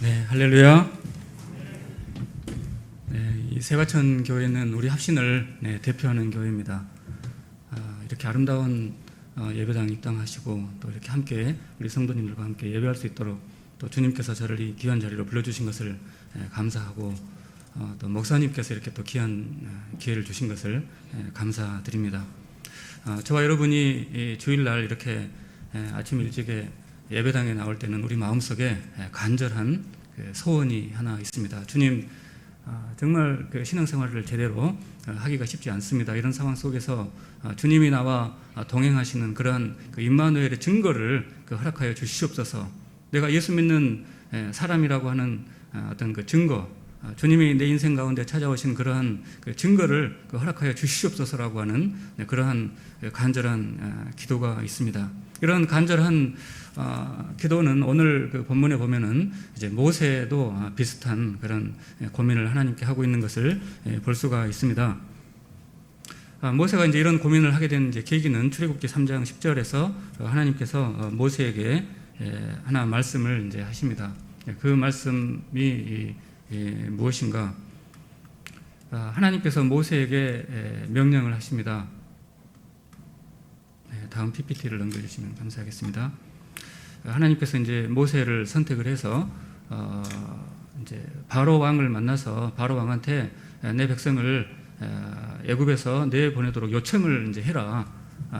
네, 할렐루야. 네, 이 세과천 교회는 우리 합신을 대표하는 교회입니다. 이렇게 아름다운 예배당 입당하시고 또 이렇게 함께 우리 성도님들과 함께 예배할 수 있도록 또 주님께서 저를 이 귀한 자리로 불러주신 것을 감사하고 또 목사님께서 이렇게 또 귀한 기회를 주신 것을 감사드립니다. 저와 여러분이 이 주일날 이렇게 아침 일찍에 예배당에 나올 때는 우리 마음속에 간절한 소원이 하나 있습니다. 주님, 정말 그 신앙생활을 제대로 하기가 쉽지 않습니다. 이런 상황 속에서 주님이 나와 동행하시는 그러한 그 임마누엘의 증거를 허락하여 주시옵소서. 내가 예수 믿는 사람이라고 하는 어떤 그 증거, 주님이 내 인생 가운데 찾아오신 그러한 그 증거를 허락하여 주시옵소서라고 하는 그러한 간절한 기도가 있습니다. 이런 간절한 기도는 오늘 그 본문에 보면은 이제 모세도 비슷한 그런 고민을 하나님께 하고 있는 것을 볼 수가 있습니다. 모세가 이제 이런 고민을 하게 된 이제 계기는 출애굽기 3장 10절에서 하나님께서 모세에게 하나 말씀을 이제 하십니다. 그 말씀이 무엇인가? 하나님께서 모세에게 명령을 하십니다. 다음 PPT를 넘겨주시면 감사하겠습니다. 하나님께서 이제 모세를 선택을 해서 이제 바로 왕을 만나서 바로 왕한테 내 백성을 애굽에서 내보내도록 요청을 이제 해라.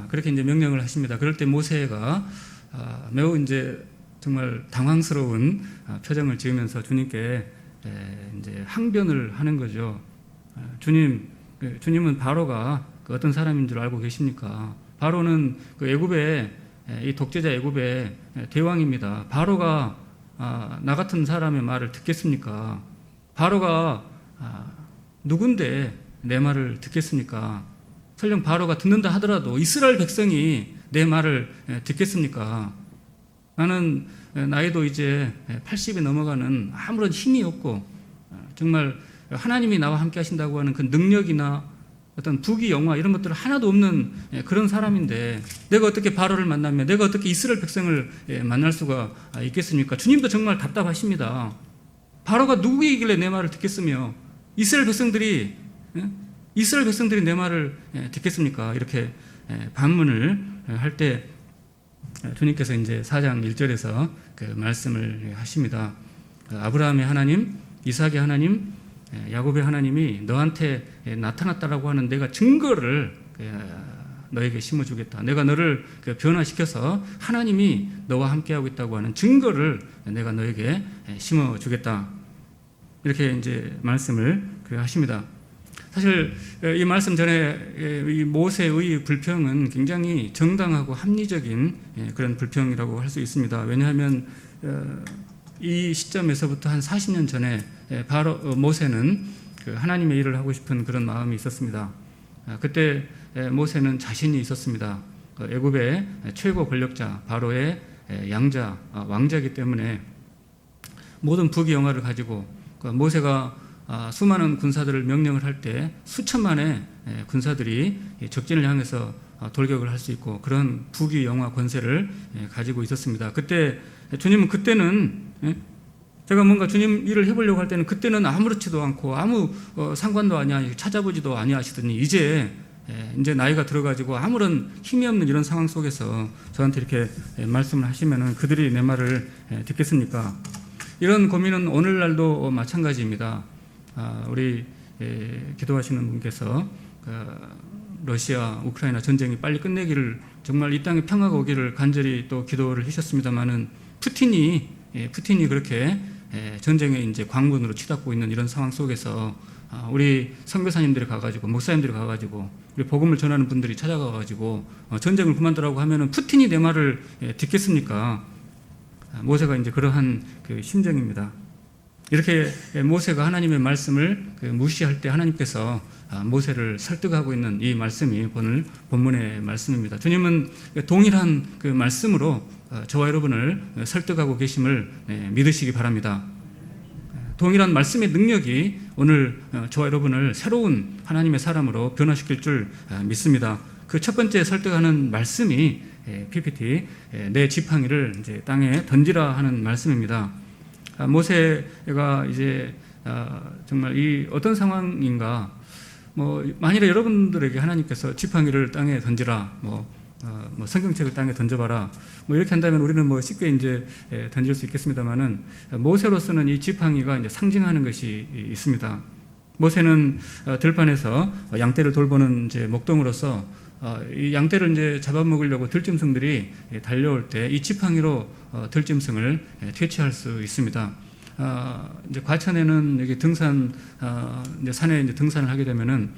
그렇게 이제 명령을 하십니다. 그럴 때 모세가 매우 이제 정말 당황스러운 표정을 지으면서 주님께 이제 항변을 하는 거죠. 주님은 바로가 어떤 사람인 줄 알고 계십니까? 바로는 그 애굽의 이 독재자 애굽의 대왕입니다. 바로가 나 같은 사람의 말을 듣겠습니까? 바로가 누군데 내 말을 듣겠습니까? 설령 바로가 듣는다 하더라도 이스라엘 백성이 내 말을 듣겠습니까? 나는 나이도 이제 80이 넘어가는 아무런 힘이 없고 정말 하나님이 나와 함께 하신다고 하는 그 능력이나 어떤 부귀 영화 이런 것들 하나도 없는 그런 사람인데 내가 어떻게 바로를 만나며 내가 어떻게 이스라엘 백성을 만날 수가 있겠습니까? 주님도 정말 답답하십니다. 바로가 누구이길래 내 말을 듣겠으며 이스라엘 백성들이 내 말을 듣겠습니까? 이렇게 반문을 할 때 주님께서 이제 4장 1절에서 그 말씀을 하십니다. 아브라함의 하나님, 이삭의 하나님, 야곱의 하나님이 너한테 나타났다라고 하는 내가 증거를 너에게 심어주겠다. 내가 너를 변화시켜서 하나님이 너와 함께하고 있다고 하는 증거를 내가 너에게 심어주겠다. 이렇게 이제 말씀을 하십니다. 사실 이 말씀 전에 이 모세의 불평은 굉장히 정당하고 합리적인 그런 불평이라고 할 수 있습니다. 왜냐하면 이 시점에서부터 한 40년 전에 바로 모세는 하나님의 일을 하고 싶은 그런 마음이 있었습니다. 그때 모세는 자신이 있었습니다. 애굽의 최고 권력자 바로의 양자 왕자이기 때문에 모든 부귀 영화를 가지고 모세가 수많은 군사들을 명령을 할 때 수천만의 군사들이 적진을 향해서 돌격을 할 수 있고 그런 부귀 영화 권세를 가지고 있었습니다. 그때 주님은 그때는 제가 뭔가 주님 일을 해보려고 할 때는 그때는 아무렇지도 않고 아무 상관도 아니야 찾아보지도 아니하시더니 이제 나이가 들어가지고 아무런 힘이 없는 이런 상황 속에서 저한테 이렇게 말씀을 하시면은 그들이 내 말을 듣겠습니까? 이런 고민은 오늘날도 마찬가지입니다. 우리 기도하시는 분께서 러시아 우크라이나 전쟁이 빨리 끝내기를 정말 이 땅에 평화가 오기를 간절히 또 기도를 하셨습니다만은 푸틴이 그렇게 전쟁에 이제 광군으로 치닫고 있는 이런 상황 속에서 우리 선교사님들이 가가지고 목사님들이 가가지고 우리 복음을 전하는 분들이 찾아가가지고 전쟁을 그만두라고 하면은 푸틴이 내 말을 듣겠습니까? 모세가 이제 그러한 그 심정입니다. 이렇게 모세가 하나님의 말씀을 무시할 때 하나님께서 모세를 설득하고 있는 이 말씀이 오늘 본문의 말씀입니다. 주님은 동일한 그 말씀으로 저와 여러분을 설득하고 계심을 믿으시기 바랍니다. 동일한 말씀의 능력이 오늘 저와 여러분을 새로운 하나님의 사람으로 변화시킬 줄 믿습니다. 그 첫 번째 설득하는 말씀이 PPT 내 지팡이를 이제 땅에 던지라 하는 말씀입니다. 모세가 이제 정말 이 어떤 상황인가, 만일에 여러분들에게 하나님께서 지팡이를 땅에 던지라, 성경책을 땅에 던져봐라, 이렇게 한다면 우리는 쉽게 이제 던질 수 있겠습니다만은, 모세로서는 이 지팡이가 이제 상징하는 것이 있습니다. 모세는 들판에서 양떼를 돌보는 이제 목동으로서 이 양떼를 이제 잡아먹으려고 들짐승들이 달려올 때 이 지팡이로 들짐승을 퇴치할 수 있습니다. 이제 과천에는 여기 등산, 이제 산에 이제 등산을 하게 되면은,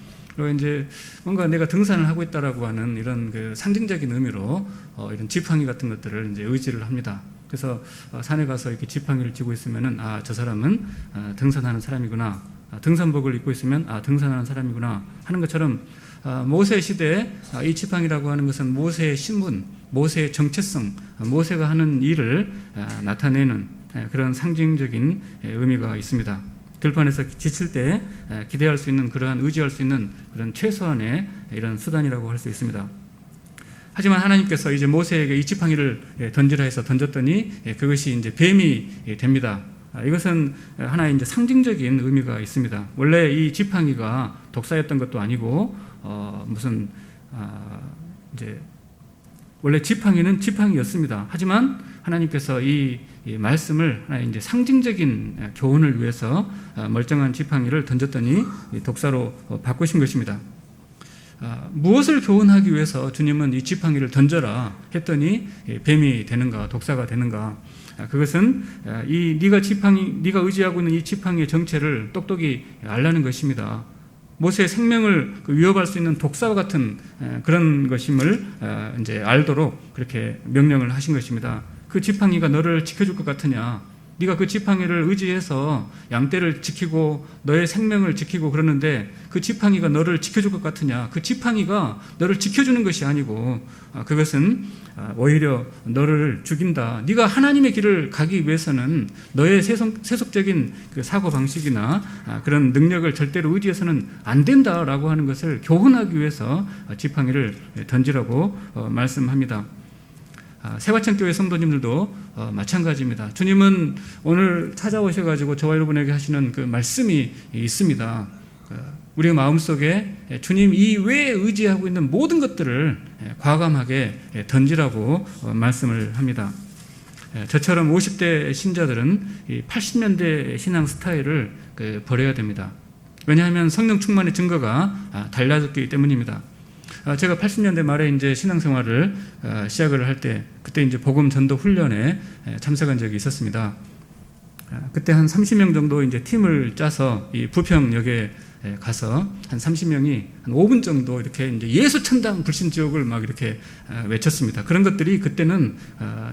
이제 뭔가 내가 등산을 하고 있다라고 하는 이런 그 상징적인 의미로 이런 지팡이 같은 것들을 이제 의지를 합니다. 그래서 산에 가서 이렇게 지팡이를 쥐고 있으면은, 저 사람은 등산하는 사람이구나. 등산복을 입고 있으면, 등산하는 사람이구나 하는 것처럼, 모세 시대에 이 지팡이라고 하는 것은 모세의 신분, 모세의 정체성, 모세가 하는 일을 나타내는 그런 상징적인 의미가 있습니다. 들판에서 지칠 때 기대할 수 있는, 그러한 의지할 수 있는 그런 최소한의 이런 수단이라고 할 수 있습니다. 하지만 하나님께서 이제 모세에게 이 지팡이를 던지라 해서 던졌더니 그것이 이제 뱀이 됩니다. 이것은 하나의 이제 상징적인 의미가 있습니다. 원래 이 지팡이가 독사였던 것도 아니고, 이제 원래 지팡이는 지팡이였습니다. 하지만 하나님께서 이 말씀을 하나의 이제 상징적인 교훈을 위해서 멀쩡한 지팡이를 던졌더니 독사로 바꾸신 것입니다. 무엇을 교훈하기 위해서 주님은 이 지팡이를 던져라 했더니 뱀이 되는가, 독사가 되는가? 그것은 네가 의지하고 있는 이 지팡이의 정체를 똑똑히 알라는 것입니다. 모세의 생명을 위협할 수 있는 독사와 같은 그런 것임을 이제 알도록 그렇게 명령을 하신 것입니다. 그 지팡이가 너를 지켜줄 것 같으냐? 네가 그 지팡이를 의지해서 양떼를 지키고 너의 생명을 지키고 그러는데 그 지팡이가 너를 지켜줄 것 같으냐? 그 지팡이가 너를 지켜주는 것이 아니고 그것은 오히려 너를 죽인다. 네가 하나님의 길을 가기 위해서는 너의 세속적인 그 사고방식이나 그런 능력을 절대로 의지해서는 안 된다라고 하는 것을 교훈하기 위해서 지팡이를 던지라고 말씀합니다. 세화천교회 성도님들도 마찬가지입니다. 주님은 오늘 찾아오셔가지고 저와 여러분에게 하시는 그 말씀이 있습니다. 우리의 마음속에 주님 이외에 의지하고 있는 모든 것들을 과감하게 던지라고 말씀을 합니다. 저처럼 50대 신자들은 80년대 신앙 스타일을 버려야 됩니다. 왜냐하면 성령 충만의 증거가 달라졌기 때문입니다. 제가 80년대 말에 이제 신앙생활을 시작을 할 때, 그때 이제 복음 전도 훈련에 참석한 적이 있었습니다. 그때 한 30명 정도 이제 팀을 짜서 이 부평역에 가서 한 30명이 한 5분 정도 이렇게 이제 예수 천당 불신 지옥을 막 이렇게 외쳤습니다. 그런 것들이 그때는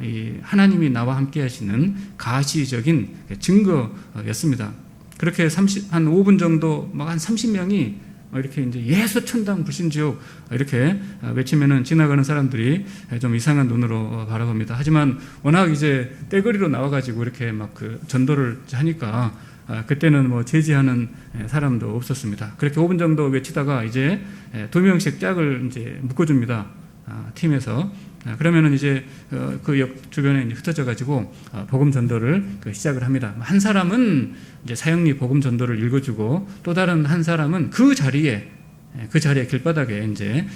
이 하나님이 나와 함께 하시는 가시적인 증거였습니다. 그렇게 한 5분 정도 막 한 30명이 이렇게 이제 예수 천당 불신지옥 이렇게 외치면은 지나가는 사람들이 좀 이상한 눈으로 바라봅니다. 하지만 워낙 이제 떼거리로 나와가지고 이렇게 막 그 전도를 하니까 그때는 뭐 제지하는 사람도 없었습니다. 그렇게 5분 정도 외치다가 이제 2명씩 짝을 이제 묶어줍니다. 팀에서. 그러면은 이제 그 역 주변에 이제 흩어져 가지고 복음 전도를 시작을 합니다. 한 사람은 이제 사형리 복음 전도를 읽어주고 또 다른 한 사람은 그 자리에 길바닥에 이제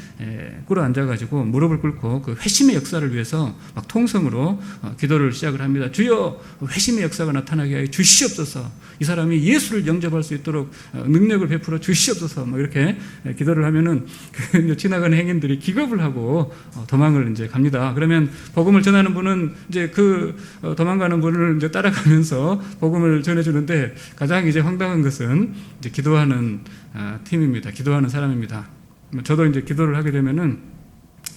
꿇어 앉아가지고 무릎을 꿇고 그 회심의 역사를 위해서 막 통성으로 기도를 시작을 합니다. 주여 회심의 역사가 나타나게 하여 주시옵소서. 이 사람이 예수를 영접할 수 있도록 능력을 베풀어 주시옵소서. 막 이렇게 기도를 하면은 그 지나가는 행인들이 기겁을 하고 도망을 이제 갑니다. 그러면 복음을 전하는 분은 이제 그 도망가는 분을 이제 따라가면서 복음을 전해주는데 가장 이제 황당한 것은 이제 기도하는 팀입니다. 기도하는 사람입니다. 저도 이제 기도를 하게 되면은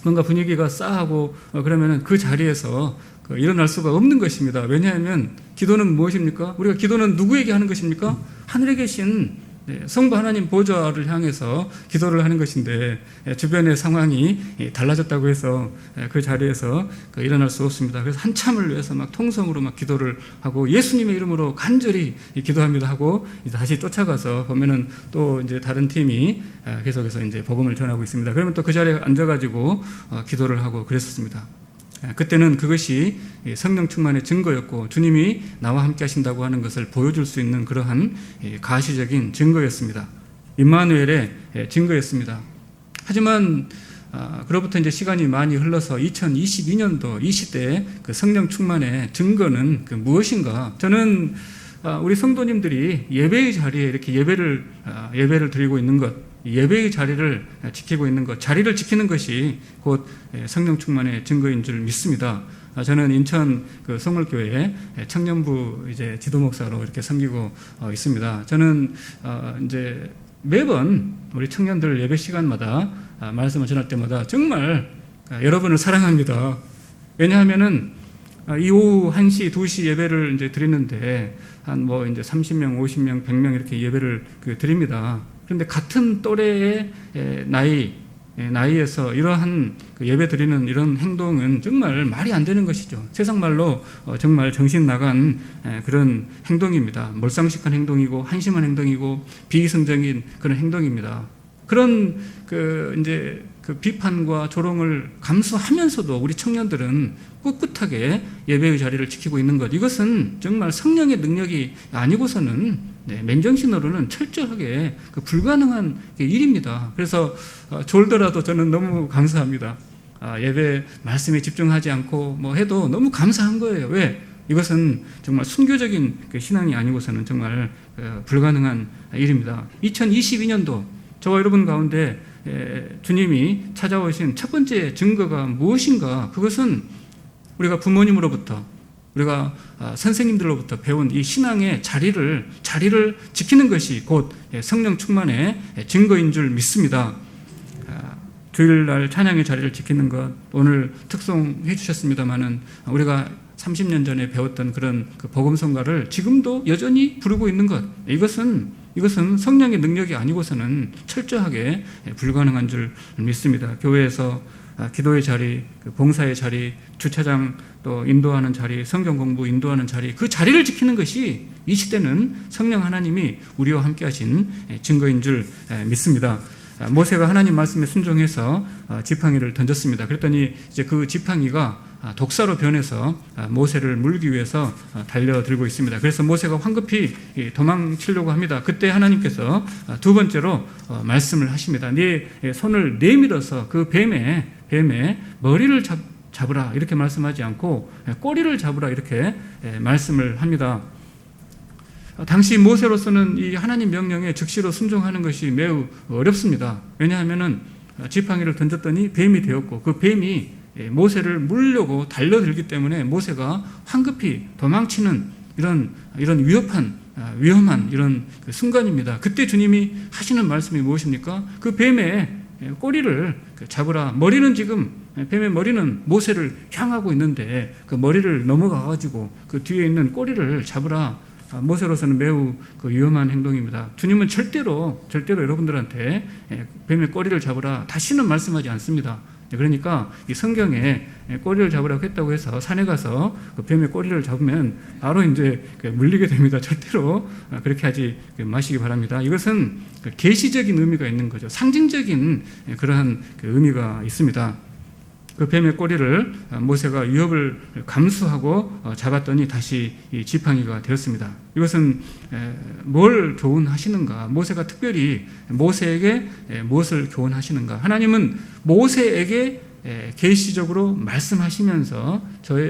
뭔가 분위기가 싸하고 그러면은 그 자리에서 일어날 수가 없는 것입니다. 왜냐하면 기도는 무엇입니까? 우리가 기도는 누구에게 하는 것입니까? 하늘에 계신 성부 하나님 보좌를 향해서 기도를 하는 것인데 주변의 상황이 달라졌다고 해서 그 자리에서 일어날 수 없습니다. 그래서 한참을 위해서 막 통성으로 막 기도를 하고 예수님의 이름으로 간절히 기도합니다 하고 다시 쫓아가서 보면은 또 이제 다른 팀이 계속해서 이제 복음을 전하고 있습니다. 그러면 또 그 자리에 앉아가지고 기도를 하고 그랬었습니다. 그때는 그것이 성령 충만의 증거였고 주님이 나와 함께 하신다고 하는 것을 보여줄 수 있는 그러한 가시적인 증거였습니다. 임마누엘의 증거였습니다. 하지만 그로부터 이제 시간이 많이 흘러서 2022년도 이 시대의 그 성령 충만의 증거는 그 무엇인가? 저는 우리 성도님들이 예배의 자리에 이렇게 예배를 드리고 있는 것, 예배의 자리를 지키고 있는 것, 자리를 지키는 것이 곧 성령 충만의 증거인 줄 믿습니다. 저는 인천 그 성물교회 청년부 이제 지도 목사로 이렇게 섬기고 있습니다. 저는 이제 매번 우리 청년들 예배 시간마다 말씀을 전할 때마다 정말 여러분을 사랑합니다. 왜냐하면은 이 오후 1시, 2시 예배를 이제 드리는데 한 뭐 이제 30명, 50명, 100명 이렇게 예배를 드립니다. 그런데 같은 또래의 나이에서 이러한 예배 드리는 이런 행동은 정말 말이 안 되는 것이죠. 세상 말로 정말 정신 나간 그런 행동입니다. 몰상식한 행동이고 한심한 행동이고 비이성적인 그런 행동입니다. 그런 이제 그 비판과 조롱을 감수하면서도 우리 청년들은 꿋꿋하게 예배의 자리를 지키고 있는 것, 이것은 정말 성령의 능력이 아니고서는 맨정신으로는 철저하게 불가능한 일입니다. 그래서 졸더라도 저는 너무 감사합니다. 예배 말씀에 집중하지 않고 뭐 해도 너무 감사한 거예요. 왜? 이것은 정말 순교적인 신앙이 아니고서는 정말 불가능한 일입니다. 2022년도 저와 여러분 가운데 주님이 찾아오신 첫 번째 증거가 무엇인가? 그것은 우리가 부모님으로부터, 우리가 선생님들로부터 배운 이 신앙의 자리를 지키는 것이 곧 성령 충만의 증거인 줄 믿습니다. 주일날 찬양의 자리를 지키는 것, 오늘 특송해 주셨습니다마는 우리가 30년 전에 배웠던 그런 복음성가를 지금도 여전히 부르고 있는 것, 이것은 성령의 능력이 아니고서는 철저하게 불가능한 줄 믿습니다. 교회에서 기도의 자리, 봉사의 자리, 주차장 또 인도하는 자리, 성경 공부 인도하는 자리, 그 자리를 지키는 것이 이 시대는 성령 하나님이 우리와 함께 하신 증거인 줄 믿습니다. 모세가 하나님 말씀에 순종해서 지팡이를 던졌습니다. 그랬더니 이제 그 지팡이가 독사로 변해서 모세를 물기 위해서 달려들고 있습니다. 그래서 모세가 황급히 도망치려고 합니다. 그때 하나님께서 두 번째로 말씀을 하십니다. 네 손을 내밀어서 그 뱀의 머리를 잡으라 이렇게 말씀하지 않고 꼬리를 잡으라 이렇게 말씀을 합니다. 당시 모세로서는 이 하나님 명령에 즉시로 순종하는 것이 매우 어렵습니다. 왜냐하면은 지팡이를 던졌더니 뱀이 되었고 그 뱀이 모세를 물려고 달려들기 때문에 모세가 황급히 도망치는 이런 위험한 이런 순간입니다. 그때 주님이 하시는 말씀이 무엇입니까? 그 뱀의 꼬리를 잡으라. 뱀의 머리는 모세를 향하고 있는데 그 머리를 넘어가가지고 그 뒤에 있는 꼬리를 잡으라. 모세로서는 매우 위험한 행동입니다. 주님은 절대로 여러분들한테 뱀의 꼬리를 잡으라 다시는 말씀하지 않습니다. 그러니까 이 성경에 꼬리를 잡으라고 했다고 해서 산에 가서 그 뱀의 꼬리를 잡으면 바로 이제 물리게 됩니다. 절대로 그렇게 하지 마시기 바랍니다. 이것은 계시적인 의미가 있는 거죠. 상징적인 그러한 의미가 있습니다. 그 뱀의 꼬리를 모세가 위협을 감수하고 잡았더니 다시 이 지팡이가 되었습니다. 이것은 뭘 교훈하시는가? 모세가 특별히 모세에게 무엇을 교훈하시는가? 하나님은 모세에게 계시적으로 말씀하시면서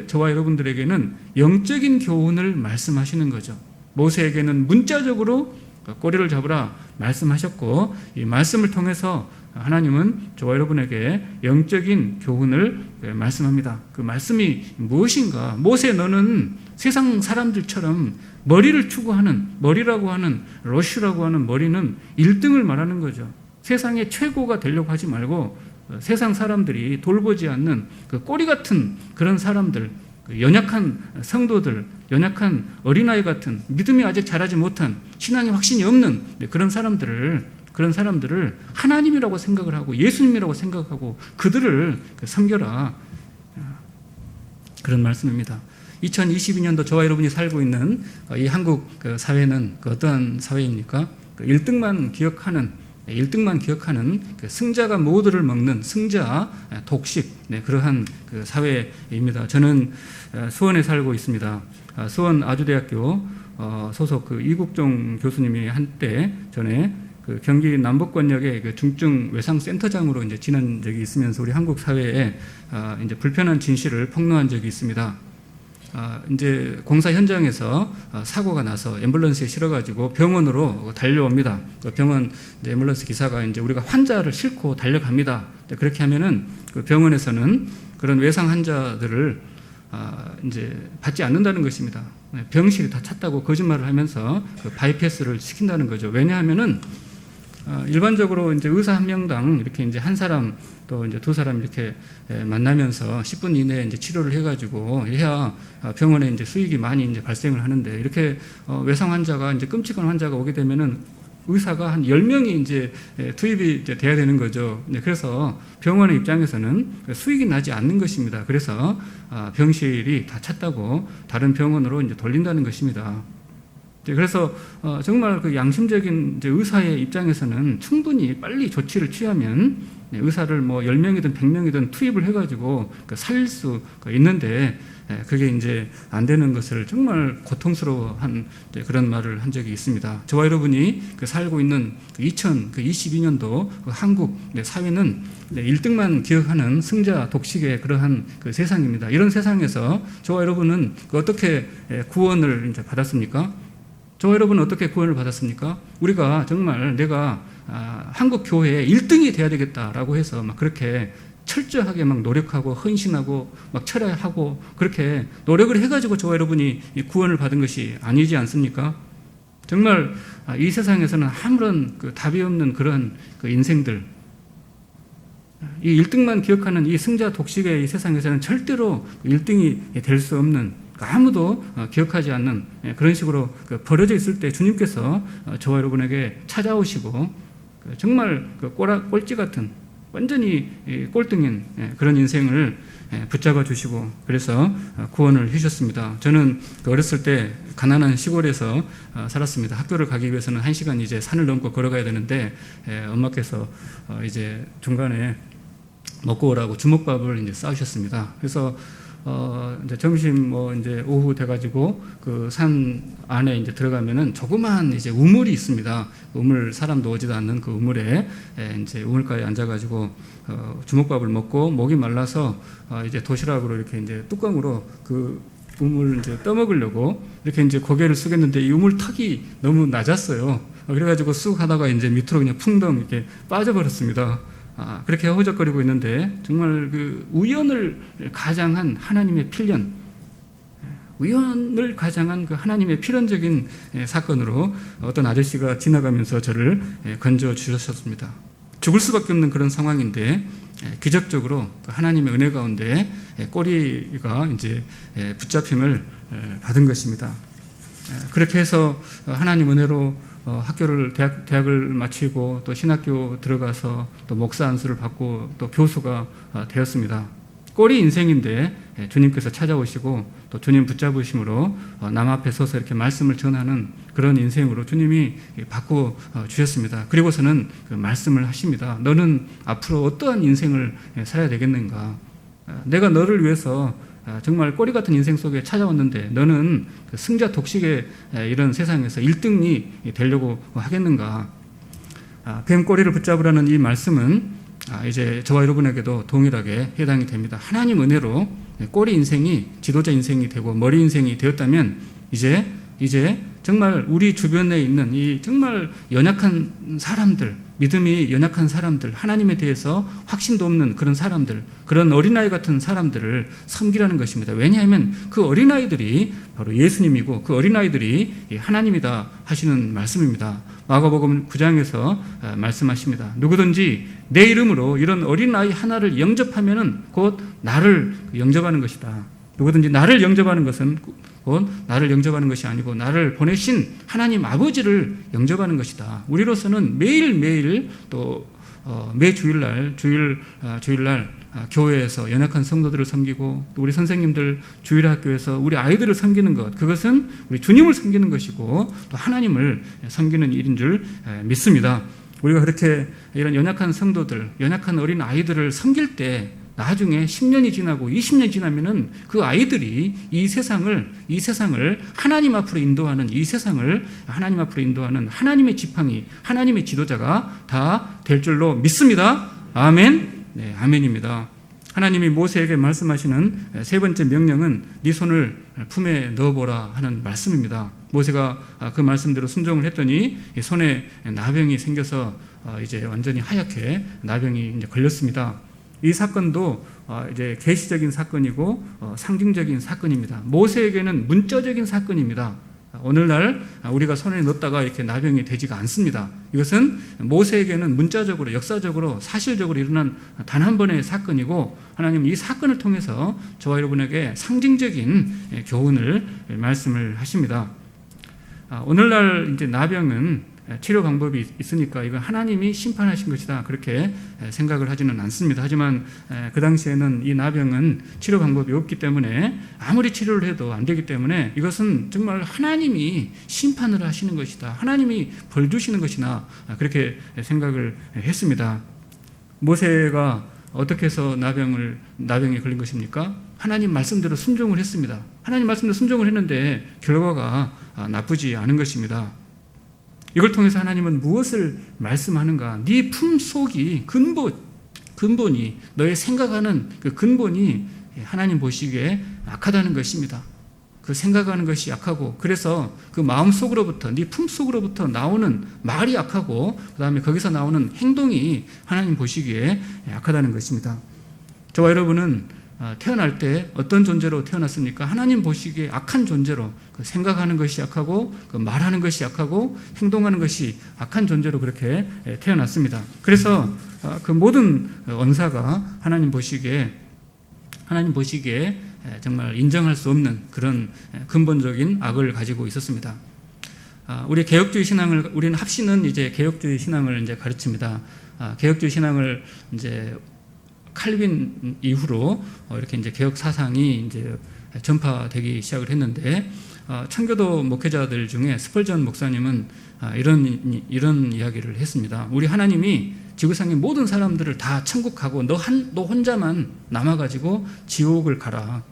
저와 여러분들에게는 영적인 교훈을 말씀하시는 거죠. 모세에게는 문자적으로 꼬리를 잡으라 말씀하셨고 이 말씀을 통해서 하나님은 저와 여러분에게 영적인 교훈을 말씀합니다. 그 말씀이 무엇인가? 모세, 너는 세상 사람들처럼 머리를 추구하는, 머리라고 하는, 러쉬라고 하는 머리는 1등을 말하는 거죠. 세상의 최고가 되려고 하지 말고 세상 사람들이 돌보지 않는 그 꼬리 같은 그런 사람들, 연약한 성도들, 연약한 어린아이 같은 믿음이 아직 자라지 못한 신앙의 확신이 없는 그런 사람들을 하나님이라고 생각을 하고 예수님이라고 생각하고 그들을 섬겨라. 그런 말씀입니다. 2022년도 저와 여러분이 살고 있는 이 한국 사회는 어떠한 사회입니까? 1등만 기억하는 1등만 기억하는 그 승자가 모두를 먹는 승자 독식, 그러한 그 사회입니다. 저는 수원에 살고 있습니다. 수원 아주대학교 소속 그 이국종 교수님이 한때 전에 그 경기 남북권역의 그 중증 외상센터장으로 이제 지난 적이 있으면서 우리 한국 사회에 이제 불편한 진실을 폭로한 적이 있습니다. 이제 공사 현장에서 사고가 나서 앰뷸런스에 실어가지고 병원으로 달려옵니다. 그 병원 이제 앰뷸런스 기사가 이제 우리가 환자를 싣고 달려갑니다. 그렇게 하면은 그 병원에서는 그런 외상 환자들을 이제 받지 않는다는 것입니다. 병실이 다 찼다고 거짓말을 하면서 그 바이패스를 시킨다는 거죠. 왜냐하면은 일반적으로 이제 의사 한 명당 이렇게 이제 한 사람 또 이제 두 사람 이렇게 만나면서 10분 이내에 이제 치료를 해가지고 해야 병원에 이제 수익이 많이 이제 발생을 하는데, 이렇게 외상 환자가 이제 끔찍한 환자가 오게 되면은 의사가 한 10명이 이제 투입이 이제 돼야 되는 거죠. 그래서 병원의 입장에서는 수익이 나지 않는 것입니다. 그래서 병실이 다 찼다고 다른 병원으로 이제 돌린다는 것입니다. 그래서 정말 그 양심적인 이제 의사의 입장에서는 충분히 빨리 조치를 취하면 의사를 뭐 10명이든 100명이든 투입을 해가지고 살릴 수 있는데, 그게 이제 안 되는 것을 정말 고통스러워한 그런 말을 한 적이 있습니다. 저와 여러분이 살고 있는 2022년도 한국 사회는 1등만 기억하는 승자 독식의 그러한 그 세상입니다. 이런 세상에서 저와 여러분은 어떻게 구원을 이제 받았습니까? 저와 여러분은 어떻게 구원을 받았습니까? 우리가 정말 내가 한국 교회에 1등이 돼야 되겠다라고 해서 막 그렇게 철저하게 막 노력하고 헌신하고 막 철야하고 그렇게 노력을 해가지고 저와 여러분이 구원을 받은 것이 아니지 않습니까? 정말 이 세상에서는 아무런 그 답이 없는 그런 그 인생들, 이 1등만 기억하는 이 승자 독식의 이 세상에서는 절대로 1등이 될 수 없는, 아무도 기억하지 않는 그런 식으로 버려져 있을 때 주님께서 저와 여러분에게 찾아오시고 정말 꼴찌 같은 완전히 꼴등인 그런 인생을 붙잡아 주시고 그래서 구원을 해주셨습니다. 저는 어렸을 때 가난한 시골에서 살았습니다. 학교를 가기 위해서는 1시간 이제 산을 넘고 걸어가야 되는데 엄마께서 이제 중간에 먹고 오라고 주먹밥을 이제 싸우셨습니다. 그래서 이제 점심 뭐 이제 오후 돼가지고 그 산 안에 이제 들어가면은 조그만 이제 우물이 있습니다. 우물, 사람도 오지도 않는 그 우물에 이제 우물가에 앉아가지고 주먹밥을 먹고 목이 말라서 이제 도시락으로 이렇게 이제 뚜껑으로 그 우물 이제 떠먹으려고 이렇게 이제 고개를 숙였는데 이 우물 턱이 너무 낮았어요. 그래가지고 쑥 하다가 이제 밑으로 그냥 풍덩 이렇게 빠져버렸습니다. 그렇게 허우적거리고 있는데 정말 그 우연을 가장한 하나님의 필연, 우연을 가장한 그 하나님의 필연적인 사건으로 어떤 아저씨가 지나가면서 저를 건져 주셨습니다. 죽을 수밖에 없는 그런 상황인데 기적적으로 하나님의 은혜 가운데 꼬리가 이제 붙잡힘을 받은 것입니다. 그렇게 해서 하나님 은혜로 학교를 대학을 마치고 또 신학교 들어가서 또 목사 안수를 받고 또 교수가 되었습니다. 꼴이 인생인데 주님께서 찾아오시고 또 주님 붙잡으심으로 남 앞에 서서 이렇게 말씀을 전하는 그런 인생으로 주님이 바꿔 주셨습니다. 그리고서는 그 말씀을 하십니다. 너는 앞으로 어떠한 인생을 살아야 되겠는가? 내가 너를 위해서 정말 꼬리 같은 인생 속에 찾아왔는데 너는 그 승자 독식의 이런 세상에서 1등이 되려고 하겠는가? 뱀 꼬리를 붙잡으라는 이 말씀은 이제 저와 여러분에게도 동일하게 해당이 됩니다. 하나님 은혜로 꼬리 인생이 지도자 인생이 되고 머리 인생이 되었다면 이제 정말 우리 주변에 있는 이 정말 연약한 사람들, 믿음이 연약한 사람들, 하나님에 대해서 확신도 없는 그런 사람들, 그런 어린아이 같은 사람들을 섬기라는 것입니다. 왜냐하면 그 어린아이들이 바로 예수님이고 그 어린아이들이 하나님이다 하시는 말씀입니다. 마가복음 9장에서 말씀하십니다. 누구든지 내 이름으로 이런 어린아이 하나를 영접하면은 곧 나를 영접하는 것이다. 누구든지 나를 영접하는 것은 곧 나를 영접하는 것이 아니고 나를 보내신 하나님 아버지를 영접하는 것이다. 우리로서는 매일매일 또 매 주일날 교회에서 연약한 성도들을 섬기고 또 우리 선생님들 주일학교에서 우리 아이들을 섬기는 것, 그것은 우리 주님을 섬기는 것이고 또 하나님을 섬기는 일인 줄 믿습니다. 우리가 그렇게 이런 연약한 성도들, 연약한 어린 아이들을 섬길 때 나중에 10년이 지나고 20년이 지나면은 그 아이들이 이 세상을 하나님 앞으로 인도하는, 이 세상을 하나님 앞으로 인도하는 하나님의 지팡이, 하나님의 지도자가 다 될 줄로 믿습니다. 아멘. 네, 아멘입니다. 하나님이 모세에게 말씀하시는 세 번째 명령은 네 손을 품에 넣어보라 하는 말씀입니다. 모세가 그 말씀대로 순종을 했더니 손에 나병이 생겨서 이제 완전히 하얗게 나병이 이제 걸렸습니다. 이 사건도 이제 계시적인 사건이고 상징적인 사건입니다. 모세에게는 문자적인 사건입니다. 오늘날 우리가 손에 넣었다가 이렇게 나병이 되지가 않습니다. 이것은 모세에게는 문자적으로, 역사적으로, 사실적으로 일어난 단 한 번의 사건이고, 하나님은 이 사건을 통해서 저와 여러분에게 상징적인 교훈을 말씀을 하십니다. 오늘날 이제 나병은 치료 방법이 있으니까 이건 하나님이 심판하신 것이다, 그렇게 생각을 하지는 않습니다. 하지만 그 당시에는 이 나병은 치료 방법이 없기 때문에 아무리 치료를 해도 안 되기 때문에 이것은 정말 하나님이 심판을 하시는 것이다, 하나님이 벌 주시는 것이나 그렇게 생각을 했습니다. 모세가 어떻게 해서 나병에 걸린 것입니까? 하나님 말씀대로 순종을 했습니다. 하나님 말씀대로 순종을 했는데 결과가 나쁘지 않은 것입니다. 이걸 통해서 하나님은 무엇을 말씀하는가? 네 품속이 근본이, 너의 생각하는 그 근본이 하나님 보시기에 악하다는 것입니다. 그 생각하는 것이 약하고, 그래서 그 마음속으로부터, 네 품속으로부터 나오는 말이 약하고, 그 다음에 거기서 나오는 행동이 하나님 보시기에 약하다는 것입니다. 저와 여러분은 태어날 때 어떤 존재로 태어났습니까? 하나님 보시기에 악한 존재로, 그 생각하는 것이 약하고, 그 말하는 것이 약하고, 행동하는 것이 악한 존재로 그렇게 태어났습니다. 그래서 그 모든 언사가 하나님 보시기에 정말 인정할 수 없는 그런 근본적인 악을 가지고 있었습니다. 우리 개혁주의 신앙을, 우리는 합신은 이제 개혁주의 신앙을 이제 가르칩니다. 개혁주의 신앙을 이제 칼빈 이후로 이렇게 이제 개혁 사상이 이제 전파되기 시작을 했는데, 청교도 목회자들 중에 스펄전 목사님은 이런 이야기를 했습니다. 우리 하나님이 지구상의 모든 사람들을 다 천국 가고 너 혼자만 남아가지고 지옥을 가라.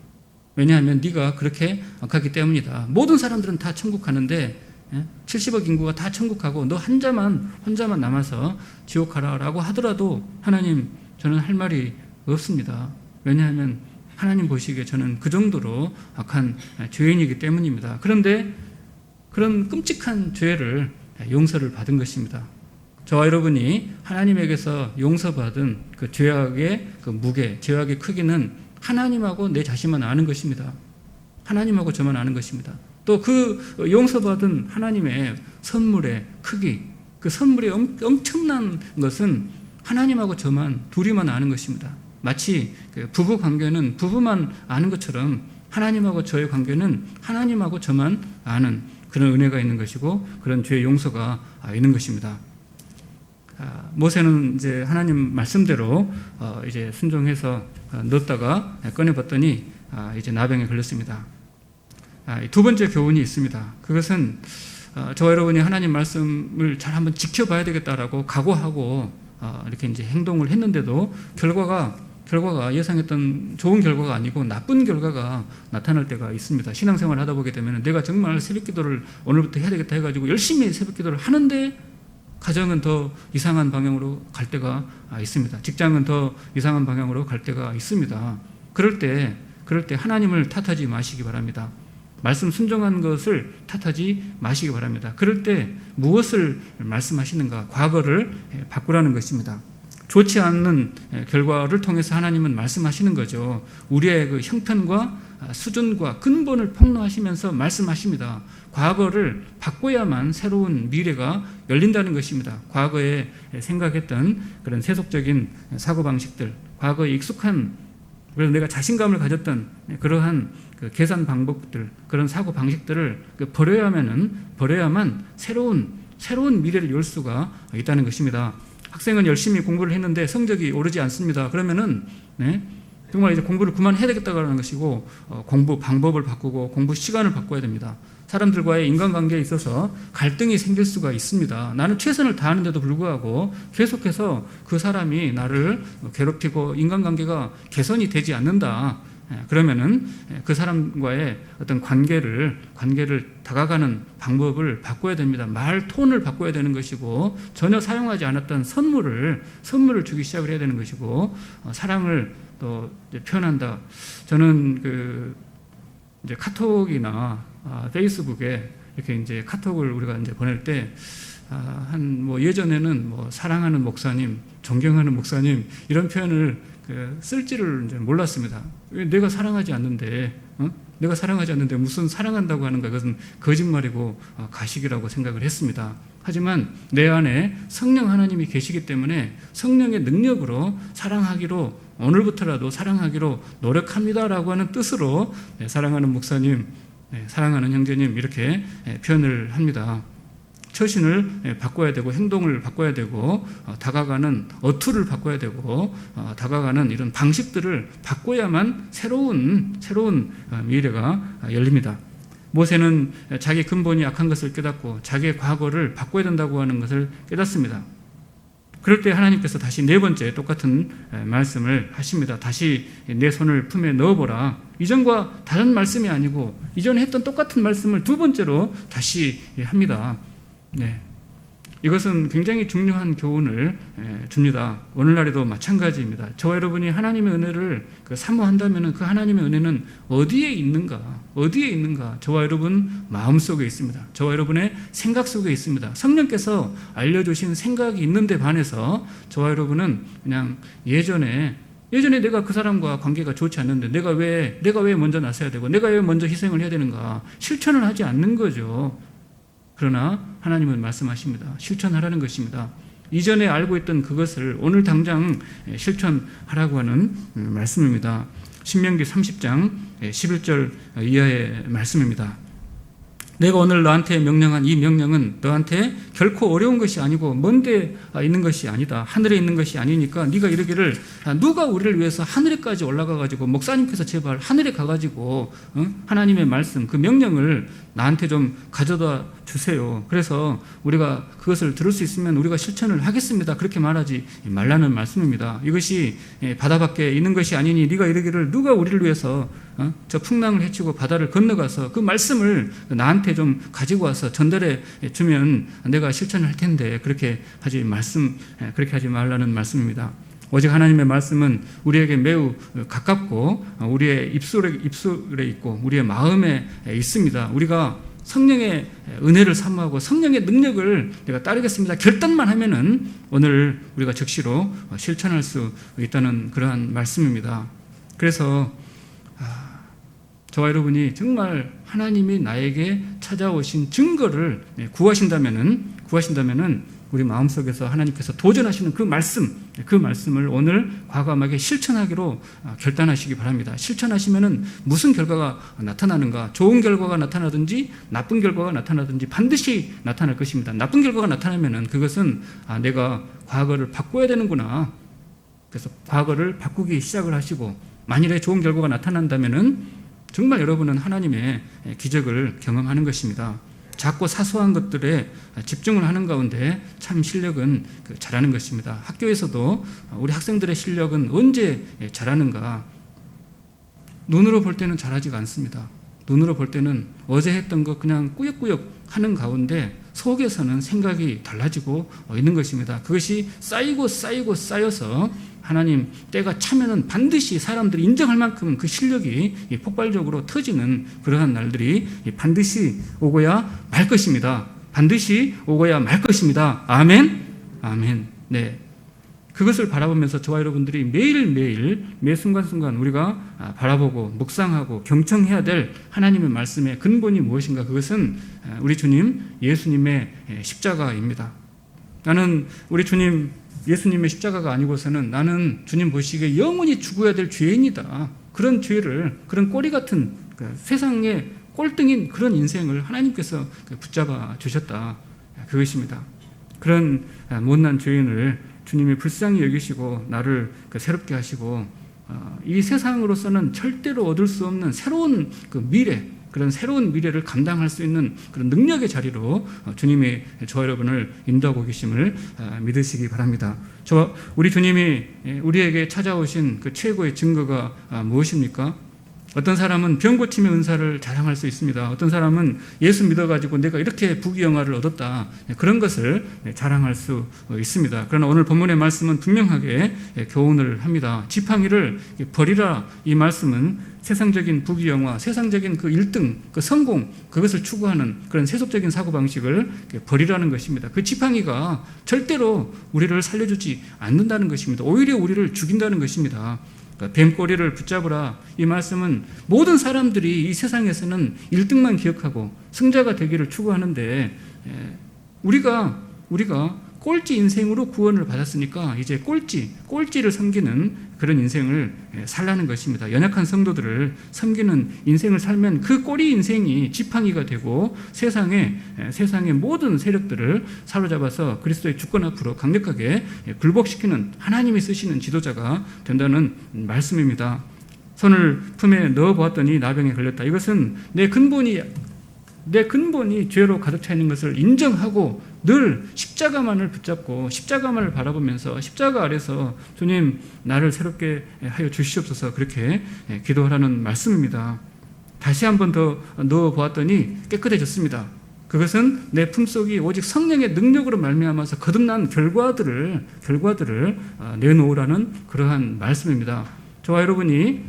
왜냐하면 네가 그렇게 악하기 때문이다. 모든 사람들은 다 천국 가는데 70억 인구가 다 천국 가고 너 혼자만 남아서 지옥 가라라고 하더라도 하나님, 저는 할 말이 없습니다. 왜냐하면 하나님 보시기에 저는 그 정도로 악한 죄인이기 때문입니다. 그런데 그런 끔찍한 죄를 용서를 받은 것입니다. 저와 여러분이 하나님에게서 용서받은 그 죄악의 그 무게, 죄악의 크기는 하나님하고 내 자신만 아는 것입니다. 하나님하고 저만 아는 것입니다. 또 그 용서받은 하나님의 선물의 크기, 그 선물의 엄청난 것은 하나님하고 저만, 둘이만 아는 것입니다. 마치 부부 관계는 부부만 아는 것처럼 하나님하고 저의 관계는 하나님하고 저만 아는 그런 은혜가 있는 것이고, 그런 죄의 용서가 있는 것입니다. 모세는 이제 하나님 말씀대로 이제 순종해서 넣었다가 꺼내봤더니 이제 나병에 걸렸습니다. 두 번째 교훈이 있습니다. 그것은 저와 여러분이 하나님 말씀을 잘 한번 지켜봐야 되겠다라고 각오하고 이렇게 이제 행동을 했는데도 결과가 예상했던 좋은 결과가 아니고 나쁜 결과가 나타날 때가 있습니다. 신앙생활을 하다 보게 되면 내가 정말 새벽기도를 오늘부터 해야 되겠다 해가지고 열심히 새벽기도를 하는데 가정은 더 이상한 방향으로 갈 때가 있습니다. 직장은 더 이상한 방향으로 갈 때가 있습니다. 그럴 때 하나님을 탓하지 마시기 바랍니다. 말씀 순종한 것을 탓하지 마시기 바랍니다. 그럴 때 무엇을 말씀하시는가? 과거를 바꾸라는 것입니다. 좋지 않는 결과를 통해서 하나님은 말씀하시는 거죠. 우리의 그 형편과 수준과 근본을 폭로하시면서 말씀하십니다. 과거를 바꿔야만 새로운 미래가 열린다는 것입니다. 과거에 생각했던 그런 세속적인 사고방식들, 과거에 익숙한, 그래서 내가 자신감을 가졌던 그러한 그 계산 방법들, 그런 사고방식들을 버려야만 새로운 미래를 열 수가 있다는 것입니다. 학생은 열심히 공부를 했는데 성적이 오르지 않습니다. 그러면은 정말 이제 공부를 그만해야 되겠다고 하는 것이고, 공부 방법을 바꾸고 공부 시간을 바꿔야 됩니다. 사람들과의 인간관계에 있어서 갈등이 생길 수가 있습니다. 나는 최선을 다하는데도 불구하고 계속해서 그 사람이 나를 괴롭히고 인간관계가 개선이 되지 않는다. 그러면은 그 사람과의 어떤 관계를 다가가는 방법을 바꿔야 됩니다. 말 톤을 바꿔야 되는 것이고, 전혀 사용하지 않았던 선물을 주기 시작을 해야 되는 것이고, 사랑을 또 표현한다. 저는 이제 카톡이나 페이스북에 이렇게 이제 카톡을 우리가 이제 보낼 때 예전에는 사랑하는 목사님, 존경하는 목사님 이런 표현을 쓸지를 이제 몰랐습니다. 내가 사랑하지 않는데, 내가 사랑하지 않는데 무슨 사랑한다고 하는 가 그것은 거짓말이고 가식이라고 생각을 했습니다. 하지만 내 안에 성령 하나님이 계시기 때문에 성령의 능력으로 사랑하기로, 오늘부터라도 사랑하기로 노력합니다라고 하는 뜻으로 사랑하는 목사님, 사랑하는 형제님 이렇게 표현을 합니다. 처신을 바꿔야 되고, 행동을 바꿔야 되고, 다가가는 어투를 바꿔야 되고, 다가가는 이런 방식들을 바꿔야만 새로운 미래가 열립니다. 모세는 자기 근본이 악한 것을 깨닫고 자기의 과거를 바꿔야 된다고 하는 것을 깨닫습니다. 그럴 때 하나님께서 다시 네 번째 똑같은 말씀을 하십니다. 다시 내 손을 품에 넣어보라. 이전과 다른 말씀이 아니고 이전에 했던 똑같은 말씀을 두 번째로 다시 합니다. 이것은 굉장히 중요한 교훈을 줍니다. 오늘날에도 마찬가지입니다. 저와 여러분이 하나님의 은혜를 사모한다면 그 하나님의 은혜는 어디에 있는가? 저와 여러분 마음속에 있습니다. 저와 여러분의 생각 속에 있습니다. 성령께서 알려주신 생각이 있는데 반해서 저와 여러분은 그냥 예전에 내가 그 사람과 관계가 좋지 않는데 내가 왜 먼저 나서야 되고 내가 왜 먼저 희생을 해야 되는가? 실천을 하지 않는 거죠. 그러나 하나님은 말씀하십니다. 실천하라는 것입니다. 이전에 알고 있던 그것을 오늘 당장 실천하라고 하는 말씀입니다. 신명기 30장 11절 이하의 말씀입니다. 내가 오늘 너한테 명령한 이 명령은 너한테 결코 어려운 것이 아니고 먼데 있는 것이 아니다. 하늘에 있는 것이 아니니까 네가 이르기를 누가 우리를 위해서 하늘에까지 올라가가지고 목사님께서 제발 하늘에 가가지고 하나님의 말씀 그 명령을 나한테 좀 가져다 주세요. 그래서 우리가 그것을 들을 수 있으면 우리가 실천을 하겠습니다. 그렇게 말하지 말라는 말씀입니다. 이것이 바다 밖에 있는 것이 아니니 네가 이르기를 누가 우리를 위해서 저 풍랑을 헤치고 바다를 건너가서 그 말씀을 나한테 좀 가지고 와서 전달해 주면 내가 실천을 할 텐데 그렇게 하지 말라는 말씀입니다. 오직 하나님의 말씀은 우리에게 매우 가깝고 우리의 입술에 있고 우리의 마음에 있습니다. 우리가 성령의 은혜를 사모하고 성령의 능력을 내가 따르겠습니다. 결단만 하면은 오늘 우리가 즉시로 실천할 수 있다는 그러한 말씀입니다. 그래서 저와 여러분이 정말 하나님이 나에게 찾아오신 증거를 구하신다면은 우리 마음속에서 하나님께서 도전하시는 그 말씀을 오늘 과감하게 실천하기로 결단하시기 바랍니다. 실천하시면은 무슨 결과가 나타나는가? 좋은 결과가 나타나든지 나쁜 결과가 나타나든지 반드시 나타날 것입니다. 나쁜 결과가 나타나면은 그것은 내가 과거를 바꿔야 되는구나. 그래서 과거를 바꾸기 시작을 하시고 만일에 좋은 결과가 나타난다면은 정말 여러분은 하나님의 기적을 경험하는 것입니다. 작고 사소한 것들에 집중을 하는 가운데 참 실력은 잘하는 것입니다. 학교에서도 우리 학생들의 실력은 언제 잘하는가? 눈으로 볼 때는 잘하지가 않습니다. 눈으로 볼 때는 어제 했던 거 그냥 꾸역꾸역 하는 가운데 속에서는 생각이 달라지고 있는 것입니다. 그것이 쌓여서 하나님 때가 차면은 반드시 사람들이 인정할 만큼 그 실력이 폭발적으로 터지는 그러한 날들이 반드시 오고야 말 것입니다. 아멘. 네. 그것을 바라보면서 저와 여러분들이 매일매일 매 순간순간 우리가 바라보고 묵상하고 경청해야 될 하나님의 말씀의 근본이 무엇인가? 그것은 우리 주님 예수님의 십자가입니다. 나는 우리 주님 예수님의 십자가가 아니고서는 나는 주님 보시기에 영원히 죽어야 될 죄인이다. 그런 죄를, 그런 꼬리 같은 세상의 꼴등인 그런 인생을 하나님께서 붙잡아 주셨다. 그것입니다. 그런 못난 죄인을 주님이 불쌍히 여기시고 나를 새롭게 하시고 이 세상으로서는 절대로 얻을 수 없는 새로운 그 미래, 그런 새로운 미래를 감당할 수 있는 그런 능력의 자리로 주님이 저와 여러분을 인도하고 계심을 믿으시기 바랍니다. 우리 주님이 우리에게 찾아오신 그 최고의 증거가 무엇입니까? 어떤 사람은 병 고침의 은사를 자랑할 수 있습니다. 어떤 사람은 예수 믿어가지고 내가 이렇게 부귀영화를 얻었다, 그런 것을 자랑할 수 있습니다. 그러나 오늘 본문의 말씀은 분명하게 교훈을 합니다. 지팡이를 버리라, 이 말씀은 세상적인 부귀영화, 세상적인 그 1등, 그 성공, 그것을 추구하는 그런 세속적인 사고방식을 버리라는 것입니다. 그 지팡이가 절대로 우리를 살려주지 않는다는 것입니다. 오히려 우리를 죽인다는 것입니다. 뱀꼬리를 붙잡으라, 이 말씀은 모든 사람들이 이 세상에서는 1등만 기억하고 승자가 되기를 추구하는데, 우리가 꼴찌 인생으로 구원을 받았으니까 이제 꼴찌를 섬기는 그런 인생을 살라는 것입니다. 연약한 성도들을 섬기는 인생을 살면 그 꼴이 인생이 지팡이가 되고 세상의 모든 세력들을 사로잡아서 그리스도의 주권 앞으로 강력하게 굴복시키는 하나님이 쓰시는 지도자가 된다는 말씀입니다. 손을 품에 넣어보았더니 나병에 걸렸다. 이것은 내 근본이 죄로 가득 차 있는 것을 인정하고 늘 십자가만을 붙잡고 십자가만을 바라보면서 십자가 아래서 주님, 나를 새롭게 하여 주시옵소서, 그렇게 기도하라는 말씀입니다. 다시 한 번 더 넣어보았더니 깨끗해졌습니다. 그것은 내 품속이 오직 성령의 능력으로 말미암아서 거듭난 결과들을 내놓으라는 그러한 말씀입니다. 저와 여러분이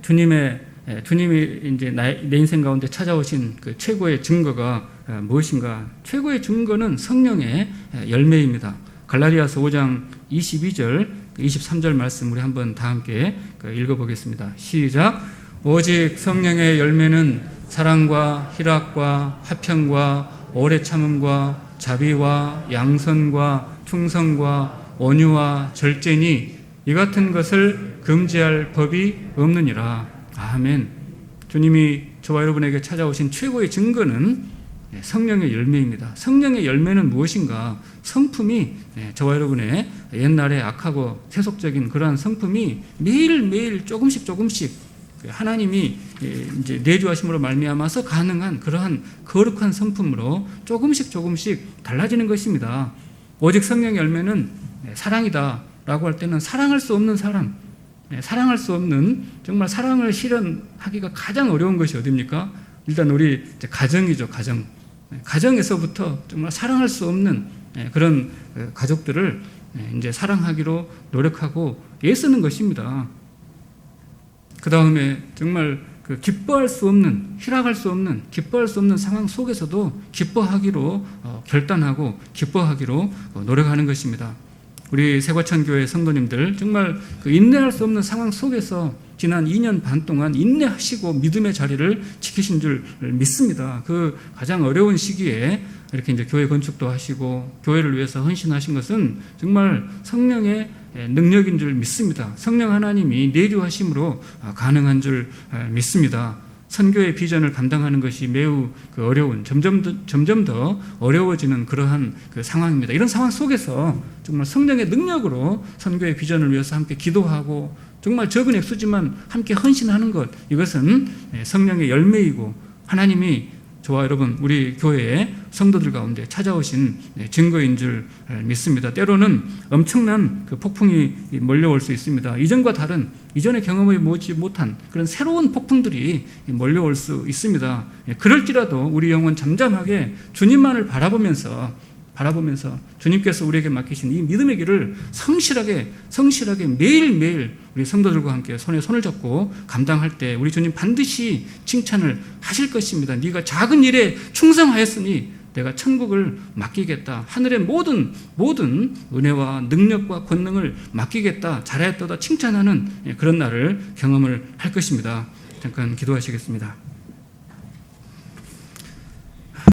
주님이 이제 내 인생 가운데 찾아오신 그 최고의 증거가 무엇인가? 최고의 증거는 성령의 열매입니다. 갈라디아서 5장 22절, 23절 말씀 우리 한번 다 함께 읽어보겠습니다. 시작. 오직 성령의 열매는 사랑과 희락과 화평과 오래 참음과 자비와 양선과 충성과 온유와 절제니 이 같은 것을 금지할 법이 없느니라. 아멘. 주님이 저와 여러분에게 찾아오신 최고의 증거는 성령의 열매입니다. 성령의 열매는 무엇인가? 성품이 저와 여러분의 옛날에 악하고 세속적인 그러한 성품이 매일매일 조금씩 하나님이 이제 내주하심으로 말미암아서 가능한 그러한 거룩한 성품으로 조금씩 달라지는 것입니다. 오직 성령의 열매는 사랑이다라고 할 때는 사랑할 수 없는 사람, 사랑할 수 없는, 정말 사랑을 실현하기가 가장 어려운 것이 어디입니까? 일단 우리 가정이죠. 가정에서부터 정말 사랑할 수 없는 그런 가족들을 이제 사랑하기로 노력하고 애쓰는 것입니다. 그 다음에 정말 기뻐할 수 없는, 희락할 수 없는, 기뻐할 수 없는 상황 속에서도 기뻐하기로 결단하고 기뻐하기로 노력하는 것입니다. 우리 세과천교회 성도님들 정말 인내할 수 없는 상황 속에서 지난 2년 반 동안 인내하시고 믿음의 자리를 지키신 줄 믿습니다. 그 가장 어려운 시기에 이렇게 이제 교회 건축도 하시고 교회를 위해서 헌신하신 것은 정말 성령의 능력인 줄 믿습니다. 성령 하나님이 내주하심으로 가능한 줄 믿습니다. 선교의 비전을 감당하는 것이 매우 어려운, 점점 더 어려워지는 그러한 상황입니다. 이런 상황 속에서 정말 성령의 능력으로 선교의 비전을 위해서 함께 기도하고 정말 적은 액수지만 함께 헌신하는 것, 이것은 성령의 열매이고 하나님이 저와 여러분, 우리 교회의 성도들 가운데 찾아오신 증거인 줄 믿습니다. 때로는 엄청난 폭풍이 몰려올 수 있습니다. 이전과 다른, 이전에 경험해 보지 못한 그런 새로운 폭풍들이 몰려올 수 있습니다. 그럴지라도 우리 영혼 잠잠하게 주님만을 바라보면서 주님께서 우리에게 맡기신 이 믿음의 길을 성실하게 매일매일 우리 성도들과 함께 손에 손을 잡고 감당할 때 우리 주님 반드시 칭찬을 하실 것입니다. 네가 작은 일에 충성하였으니 내가 천국을 맡기겠다. 하늘의 모든 은혜와 능력과 권능을 맡기겠다. 잘하였도다 칭찬하는 그런 날을 경험을 할 것입니다. 잠깐 기도하시겠습니다.